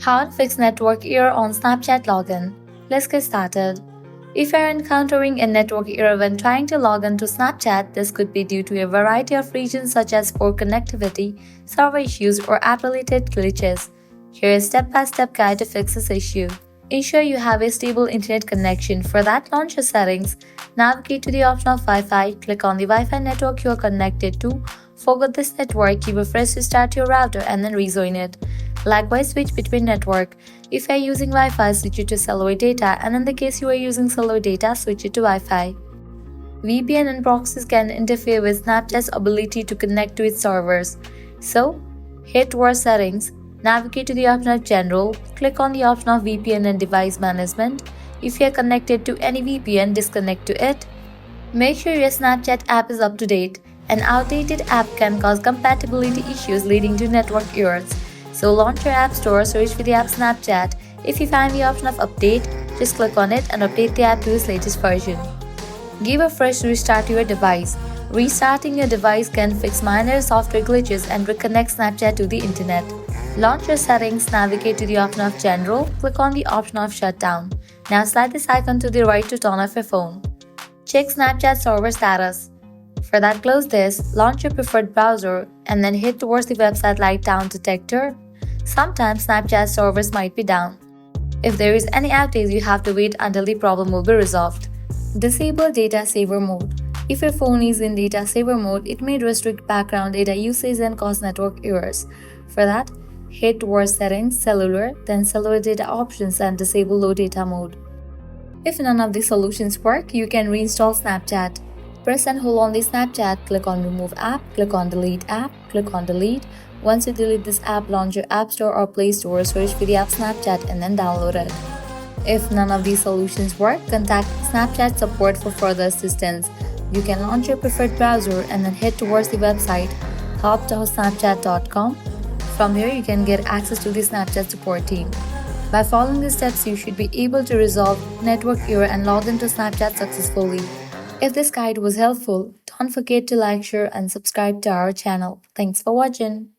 How to fix network error on Snapchat login. Let's get started. If you are encountering a network error when trying to log in to Snapchat, this could be due to a variety of reasons such as poor connectivity, server issues, or app-related glitches. Here is a step-by-step guide to fix this issue. Ensure you have a stable internet connection. For that, launch your settings. Navigate to the option of Wi-Fi. Click on the Wi-Fi network you are connected to. Forget this network, keep a fresh restart your router and then rejoin it. Likewise, switch between network. If you are using Wi-Fi, switch it to cellular data, and in the case you are using cellular data, switch it to Wi-Fi. VPN and proxies can interfere with Snapchat's ability to connect to its servers. So, head towards settings, navigate to the option of General, click on the option of VPN and device management. If you are connected to any VPN, disconnect to it. Make sure your Snapchat app is up to date. An outdated app can cause compatibility issues leading to network errors. So launch your app store, search for the app Snapchat. If you find the option of update, just click on it and update the app to its latest version. Give a fresh restart to your device. Restarting your device can fix minor software glitches and reconnect Snapchat to the internet. Launch your settings, navigate to the option of General, click on the option of Shutdown. Now slide this icon to the right to turn off your phone. Check Snapchat server status. For that, close this, launch your preferred browser, and then head towards the website like Down Detector. Sometimes Snapchat servers might be down. If there is any outage, you have to wait until the problem will be resolved. Disable Data Saver Mode. If your phone is in Data Saver mode, it may restrict background data usage and cause network errors. For that, head towards Settings, Cellular, then Cellular Data Options and disable Low Data Mode. If none of these solutions work, you can reinstall Snapchat. Press and hold on the Snapchat, click on Remove App, click on Delete App, click on Delete. Once you delete this app, launch your App Store or Play Store, search for the app Snapchat and then download it. If none of these solutions work, contact Snapchat support for further assistance. You can launch your preferred browser and then head towards the website help.snapchat.com. From here, you can get access to the Snapchat support team. By following these steps, you should be able to resolve network error and log into Snapchat successfully. If this guide was helpful, don't forget to like, share, and subscribe to our channel. Thanks for watching.